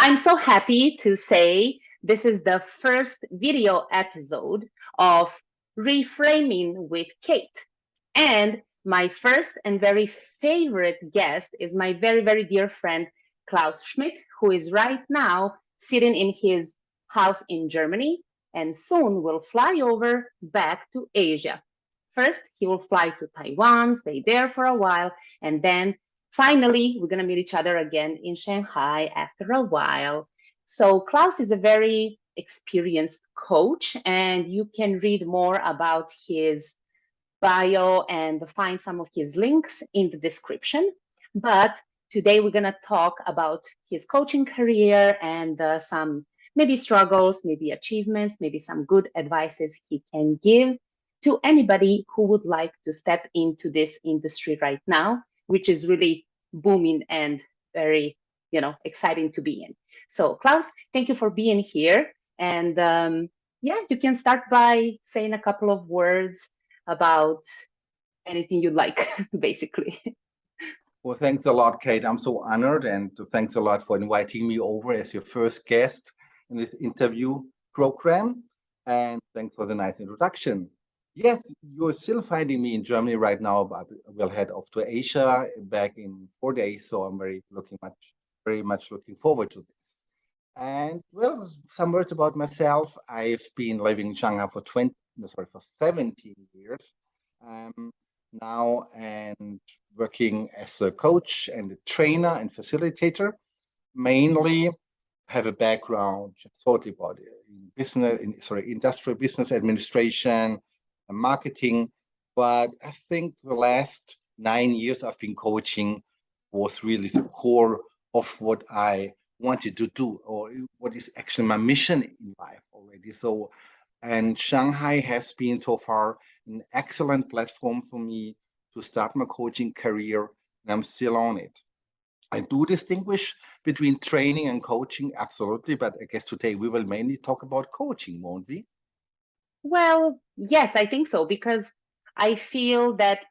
I'm so happy to say this is the first video episode of Reframing with Kate. And my first and very favorite guest is my very, very dear friend, Klaus Schmitt, who is right now sitting in his house in Germany and soon will fly over back to Asia. First, he will fly to Taiwan, stay there for a while, and then finally, we're going to meet each other again in Shanghai after a while. So, Klaus is a very experienced coach, and you can read more about his bio and find some of his links in the description. But today, we're going to talk about his coaching career and some maybe struggles, maybe achievements, maybe some good advices he can give to anybody who would like to step into this industry right now, which is really booming and very, exciting to be in. So, Klaus, thank you for being here. And yeah, you can start by saying a couple of words about anything you'd like, basically. Well, thanks a lot, Kate. I'm so honored, and thanks a lot for inviting me over as your first guest in this interview program. And thanks for the nice introduction. Yes, you're still finding me in Germany right now, but I will head off to Asia back in 4 days. So I'm very much looking forward to this. And well, some words about myself. I've been living in Shanghai for 17 years. Um, now and working as a coach and a trainer and facilitator. Mainly have a background just totally about in industrial business administration and marketing. But I think the last 9 years I've been coaching was really the core of what I wanted to do, or what is actually my mission in life already. So, and Shanghai has been so far an excellent platform for me to start my coaching career, and I'm still on it. I do distinguish between training and coaching, absolutely, but I guess today we will mainly talk about coaching, won't we? Well, yes, I think so, because I feel that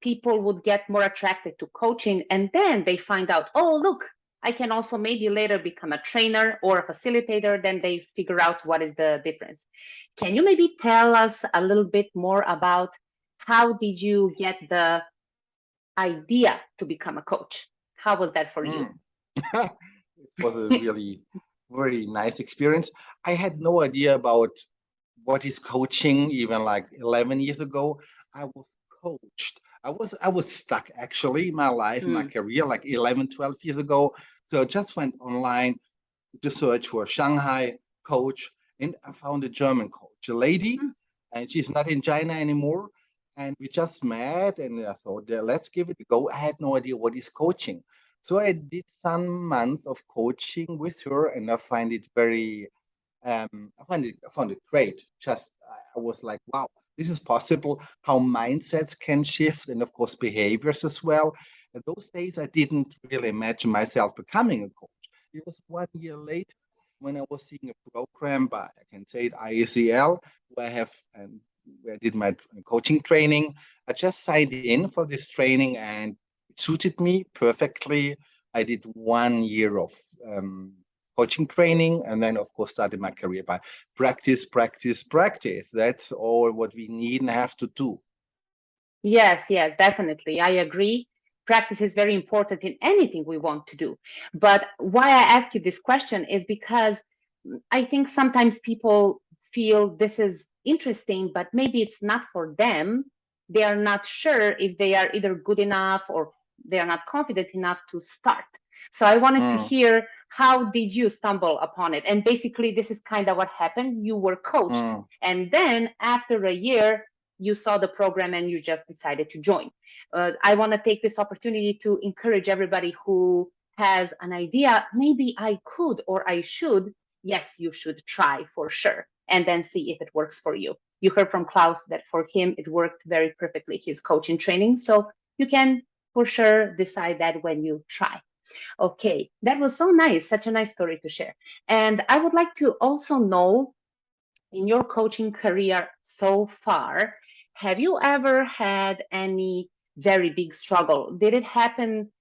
people would get more attracted to coaching and then they find out, oh, look, I can also maybe later become a trainer or a facilitator. Then they figure out what is the difference. Can you maybe tell us a little bit more about how did you get the idea to become a coach? How was that for you? Mm. It was a really very nice experience. I had no idea about what is coaching even like 11 years ago. I was coached. I was stuck actually in my life, in my Mm, career, like 11, 12 years ago. So I just went online to search for Shanghai coach, and I found a German coach, a lady, mm, and she's not in China anymore. And we just met, and I thought, "Yeah, let's give it a go." I had no idea what is coaching. So I did some months of coaching with her, and I find it very I found it great. Just I was like, wow, this is possible. How mindsets can shift, and of course behaviors as well. And those days, I didn't really imagine myself becoming a coach. It was 1 year later when I was seeing a program by, I can say it, IECL, where where I did my coaching training. I just signed in for this training, and it suited me perfectly. I did 1 year of um, coaching training, and then of course started my career by practice, practice, practice. That's all what we need and have to do. yes, yes, definitely. I agree. Practice is very important in anything we want to do. But why I ask you this question is because I think sometimes people feel this is interesting, but maybe it's not for them. They are not sure if they are either good enough or they are not confident enough to start. So I wanted to Mm, hear, how did you stumble upon it? And basically, this is kind of what happened. You were coached, mm. and then after a year, you saw the program and you just decided to join. I want to take this opportunity to encourage everybody who has an idea, maybe I could or I should. Yes, you should try for sure and then see if it works for you. You heard from Klaus that for him it worked very perfectly, his coaching training. So you can for sure decide that when you try. Okay, that was so nice, such a nice story to share. And I would like to also know, in your coaching career so far, have you ever had any very big struggle? Did it happen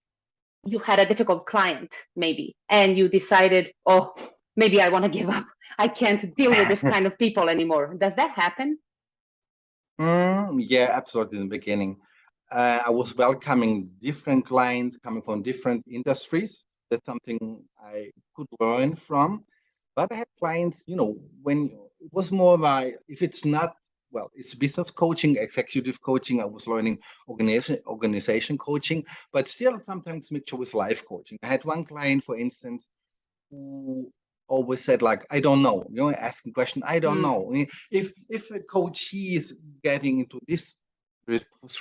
you had a difficult client, maybe, and you decided, oh, maybe I want to give up. I can't deal with this kind of people anymore. Does that happen? Yeah, absolutely. In the beginning, I was welcoming different clients coming from different industries. That's something I could learn from. But I had clients, when it was more like, if it's not, well, it's business coaching, executive coaching. I was learning organization coaching, but still sometimes mixture with life coaching. I had one client, for instance, who always said like, I don't know, asking question, I don't know. I mean, if a coachee is getting into this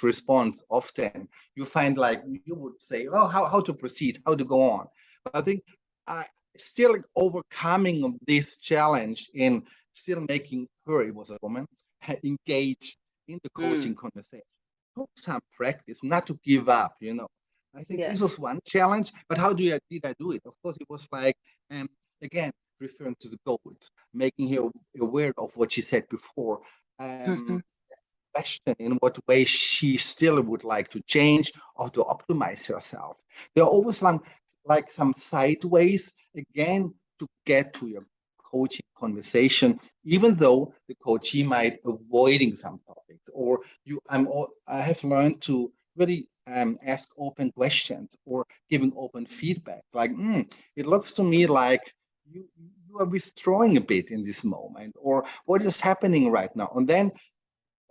response often, you find like you would say, oh, how to proceed, how to go on. But I think still overcoming this challenge in still making her, it was a woman, engaged in the coaching conversation. Took some practice not to give up, I think this was Yes. one challenge, but how did I do it? Of course, it was like, again, referring to the goals, making her aware of what she said before, question in what way she still would like to change or to optimize herself. There are always some sideways, again, to get to your coaching conversation, even though the coachee might avoiding some topics, or I have learned to really ask open questions or giving open feedback. Like, it looks to me like you are withdrawing a bit in this moment, or what is happening right now, and then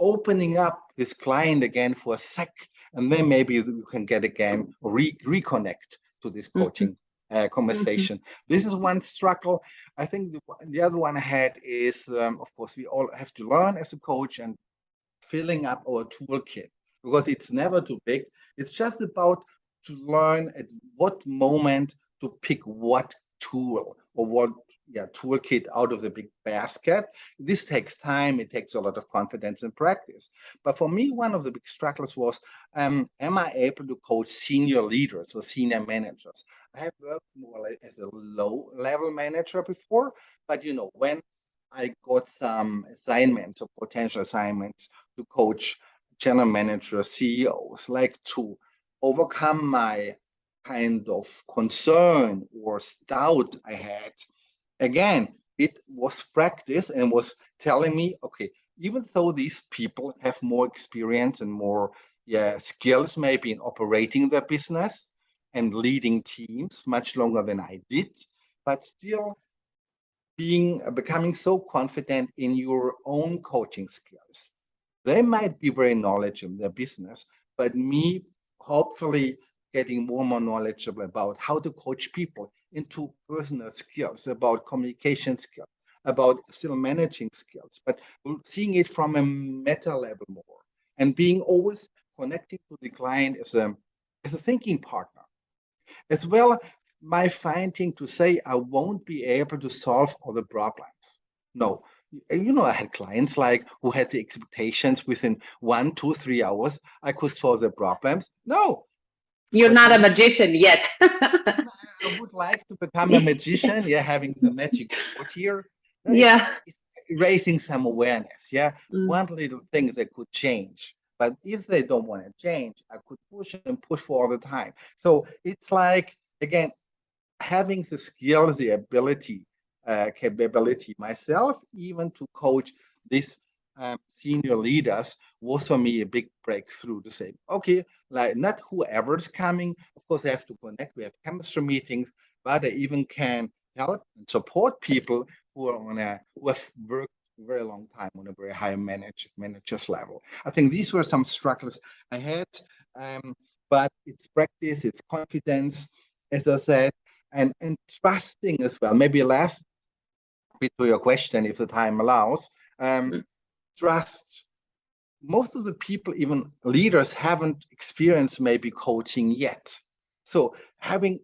opening up this client again for a sec, and then maybe you can get again or reconnect to this coaching conversation. This is one struggle. I think the other one I had is, of course, we all have to learn as a coach and filling up our toolkit, because it's never too big. It's just about to learn at what moment to pick what tool or what toolkit out of the big basket. This takes time. It takes a lot of confidence and practice. But for me, one of the big struggles was, am I able to coach senior leaders or senior managers? I have worked more like as a low level manager before, but when I got some assignments or potential assignments to coach general managers, CEOs, like to overcome my kind of concern or doubt I had. Again, it was practice and was telling me, okay, even though these people have more experience and more skills maybe in operating their business and leading teams much longer than I did, but still becoming so confident in your own coaching skills. They might be very knowledgeable in their business, but me hopefully getting more and more knowledgeable about how to coach people into personal skills, about communication skills, about still managing skills, but seeing it from a meta level more, and being always connecting to the client as a thinking partner. As well, my finding to say I won't be able to solve all the problems. No, I had clients like who had the expectations within 1, 2, 3 hours I could solve the problems. No, You're but not for a me, magician yet. I would like to become a magician. Yes. Yeah, having the magic word here. No, Yeah. it's raising some awareness. Yeah, Mm. one little thing that could change. But if they don't want to change, I could push and push for all the time. So it's like, again, having the skills, the ability, capability myself, even to coach these senior leaders, was for me a big breakthrough to say, okay, like not whoever's coming, of course, I have to connect. We have chemistry meetings, but I even can help and support people who are who have worked a very long time on a very high manager's level. I think these were some struggles I had, but it's practice, it's confidence, as I said, and trusting as well. Maybe last bit to your question, if the time allows. Mm. Trust. Most of the people, even leaders, haven't experienced maybe coaching yet. So having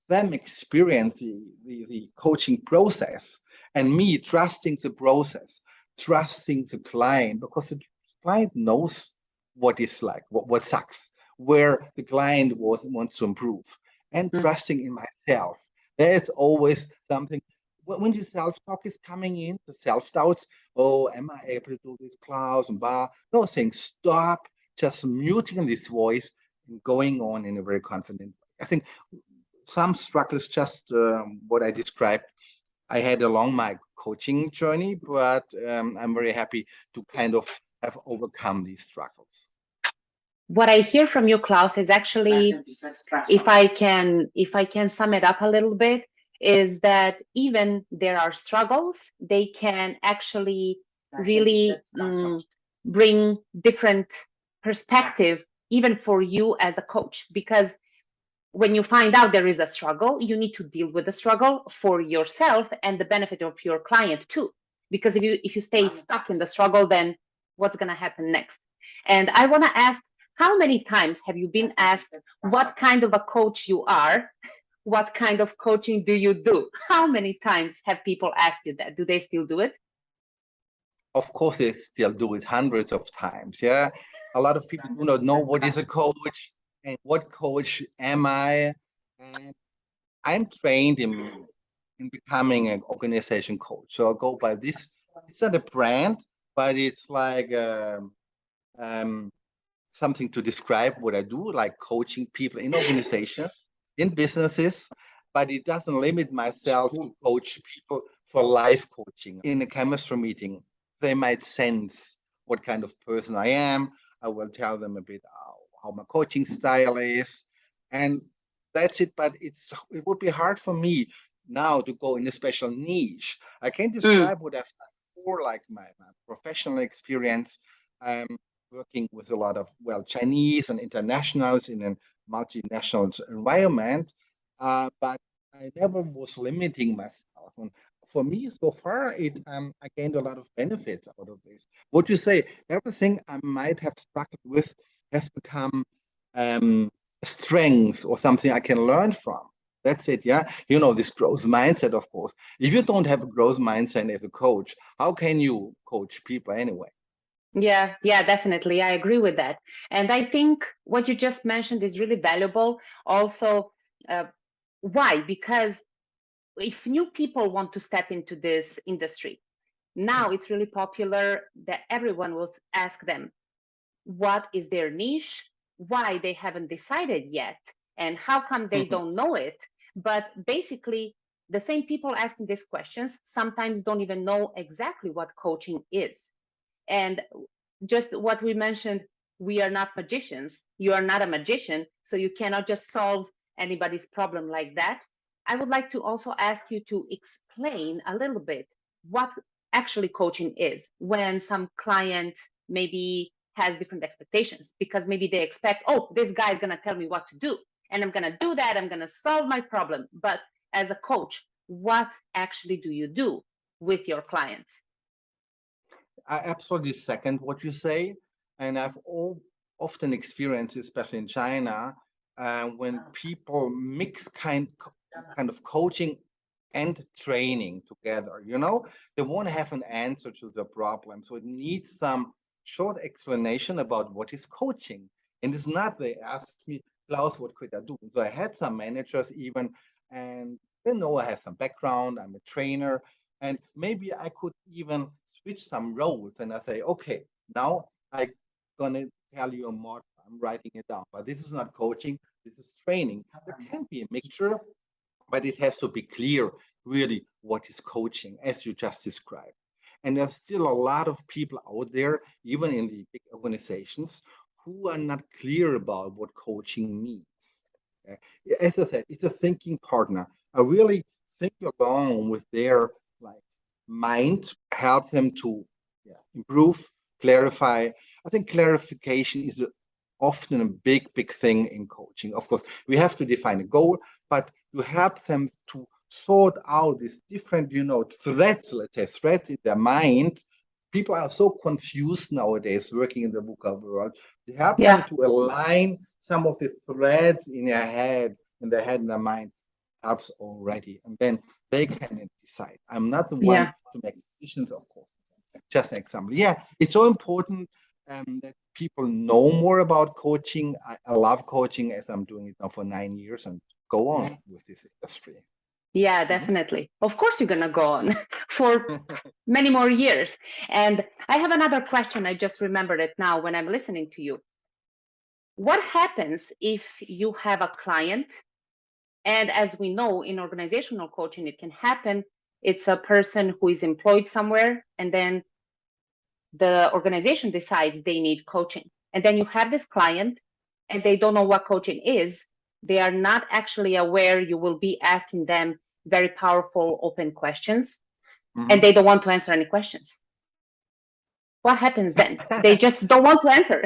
them experience the coaching process, and me trusting the process, trusting the client, because the client knows what is like, what sucks, where the client wants to improve, and Mm. trusting in myself. There's always something. When the self-talk is coming in, the self-doubts, oh, am I able to do this, Klaus? And blah. No, saying stop, just muting this voice and going on in a very confident way. I think some struggles, just what I described, I had along my coaching journey, but I'm very happy to kind of have overcome these struggles. What I hear from you, Klaus, is actually, if I can sum it up a little bit, is that even there are struggles, they can actually really bring different perspective, even for you as a coach, because when you find out there is a struggle, you need to deal with the struggle for yourself and the benefit of your client too. Because if you stay stuck in the struggle, then what's going to happen next? And I want to ask, how many times have you been asked what kind of a coach you are? What kind of coaching do you do? How many times have people asked you that? Do they still do it? Of course, they still do it hundreds of times. Yeah. A lot of people do not know what is a coach and what coach am I. And I'm trained in becoming an organization coach. So I go by this. It's not a brand, but it's like something to describe what I do, like coaching people in organizations, in businesses, but it doesn't limit myself to coach people for life coaching. In a chemistry meeting, they might sense what kind of person I am. I will tell them a bit how my coaching style is, and that's it. But it would be hard for me now to go in a special niche. I can describe what I've done before, like my professional experience. Working with a lot of, well, Chinese and internationals in a multinational environment, but I never was limiting myself. And for me, so far, I gained a lot of benefits out of this. What you say, everything I might have struggled with has become strengths or something I can learn from. That's it, yeah. You know, this growth mindset, of course. If you don't have a growth mindset as a coach, how can you coach people anyway? Yeah, definitely. I agree with that. And I think what you just mentioned is really valuable. Also, why? Because if new people want to step into this industry, now it's really popular that everyone will ask them, what is their niche, why they haven't decided yet, and how come they don't know it. But basically, the same people asking these questions sometimes don't even know exactly what coaching is. And just what we mentioned, we are not magicians. You are not a magician, so you cannot just solve anybody's problem like that. I would like to also ask you to explain a little bit what actually coaching is when some client maybe has different expectations, because maybe they expect, oh, this guy is going to tell me what to do and I'm going to do that, I'm going to solve my problem. But as a coach, what actually do you do with your clients? I absolutely second what you say, and I've often experienced, especially in China, when people mix kind of coaching and training together. You know, they want to have an answer to the problem, so it needs some short explanation about what is coaching. And it's not they ask me, Klaus, what could I do? So I had some managers even, and they know I have some background. I'm a trainer, and maybe I could even switch some roles, and I say, okay, now I'm gonna tell you a model. I'm writing it down, but this is not coaching. This is training. There can be a mixture, but it has to be clear, really, what is coaching, as you just described. And there's still a lot of people out there, even in the big organizations, who are not clear about what coaching means. As I said, it's a thinking partner. I really think along with their like mind, help them to improve, clarify. I think clarification is often a big thing in coaching. Of course, we have to define a goal, but you help them to sort out these different, threads, let's say, threads in their mind. People are so confused nowadays working in the VUCA world. You help them to align some of the threads in their head, and their mind helps already. And then they can decide. I'm not the one to make decisions, of course. Just an example. Yeah, it's so important that people know more about coaching. I love coaching, as I'm doing it now for 9 years, and go on with this industry. Yeah, definitely. Of course, you're going to go on for many more years. And I have another question. I just remembered it now when I'm listening to you. What happens if you have a client And as we know, in organizational coaching, it can happen. It's a person who is employed somewhere, and then the organization decides they need coaching. And then you have this client, and they don't know what coaching is. They are not actually aware you will be asking them very powerful, open questions, and they don't want to answer any questions. What happens then? They just don't want to answer.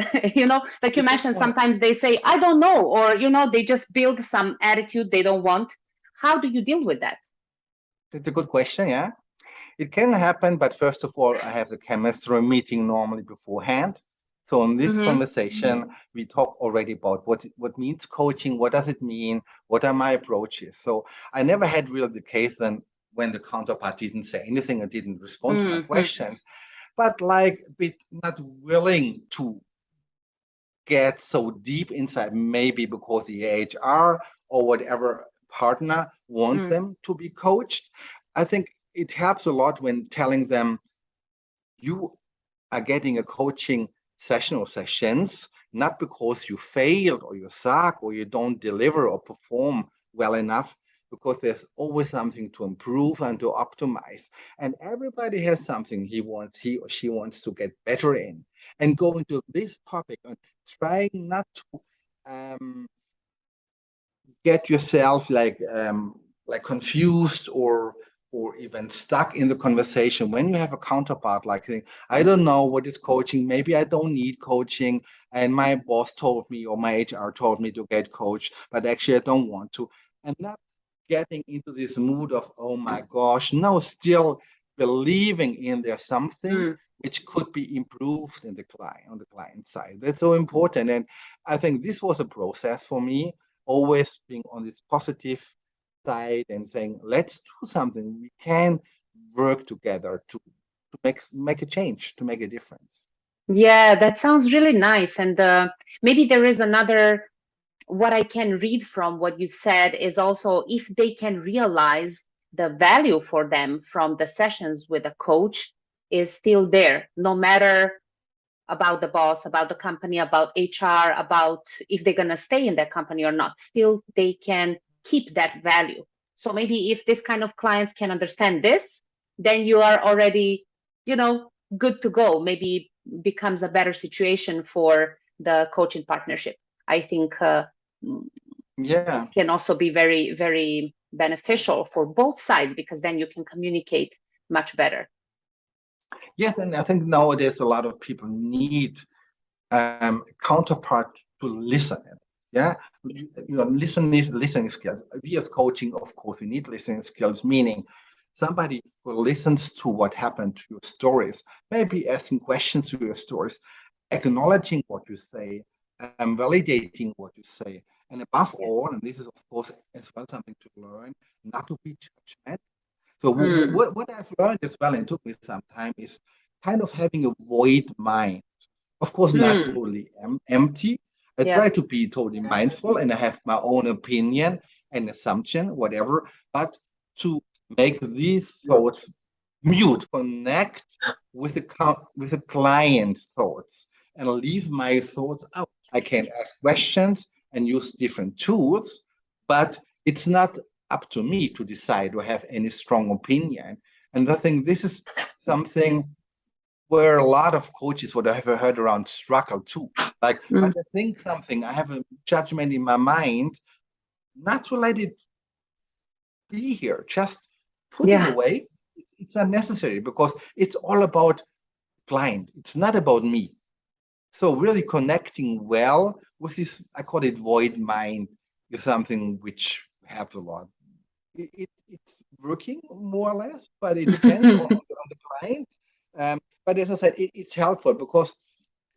Like you mentioned, sometimes they say, I don't know, or, they just build some attitude they don't want. How do you deal with that? It's a good question, yeah. It can happen, but first of all, I have the chemistry meeting normally beforehand. So in this conversation, we talk already about what means coaching, what does it mean, what are my approaches. So I never had really the case then when the counterpart didn't say anything and didn't respond to my questions, but like a bit not willing to get so deep inside, maybe because the HR or whatever partner wants them to be coached. I think it helps a lot when telling them you are getting a coaching session or sessions, not because you failed or you suck or you don't deliver or perform well enough, because there's always something to improve and to optimize. And everybody has something he or she wants to get better in. And go into this topic and trying not to get yourself like confused or even stuck in the conversation. When you have a counterpart like, I don't know what is coaching, maybe I don't need coaching, and my boss told me or my HR told me to get coached, but actually I don't want to. And not getting into this mood of, oh my gosh, no, still believing in there's something which could be improved on the client side. That's so important. And I think this was a process for me, always being on this positive side and saying, let's do something. We can work together to make a change, to make a difference. Yeah, that sounds really nice. And maybe there is another, what I can read from what you said is also if they can realize the value for them from the sessions with a coach is still there, no matter about the boss, about the company, about HR, about if they're going to stay in that company or not, still they can keep that value. So maybe if this kind of clients can understand this, then you are already, good to go. Maybe becomes a better situation for the coaching partnership. I think it can also be very, very beneficial for both sides, because then you can communicate much better. Yes, and I think nowadays a lot of people need a counterpart to listen. Yeah, listening skills. We as coaching, of course, we need listening skills, meaning somebody who listens to what happened to your stories, maybe asking questions to your stories, acknowledging what you say, validating what you say, and above all, and this is of course as well something to learn, not to be judgmental. So what I've learned as well, and took me some time, is kind of having a void mind. Of course, not totally empty. I try to be totally mindful, and I have my own opinion and assumption, whatever, but to make these thoughts mute, connect with the client thoughts, and leave my thoughts out. I can ask questions and use different tools, but it's not up to me to decide or have any strong opinion. And I think this is something where a lot of coaches, what I have heard around, struggle too. Like, but I think something, I have a judgment in my mind, not to let it be here, just put it away. It's unnecessary because it's all about client. It's not about me. So really connecting well with this, I call it void mind, is something which have a lot. It's working more or less, but it depends on the client. But as I said, it's helpful because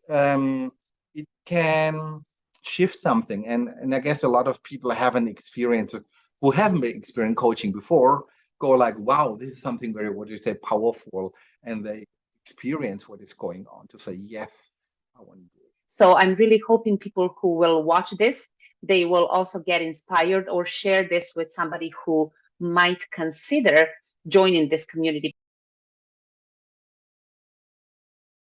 it can shift something. And I guess a lot of people haven't experienced, who haven't experienced coaching before, go like, wow, this is something very, what do you say, powerful. And they experience what is going on to say, yes, I want to do it. So I'm really hoping people who will watch this, they will also get inspired or share this with somebody who might consider joining this community.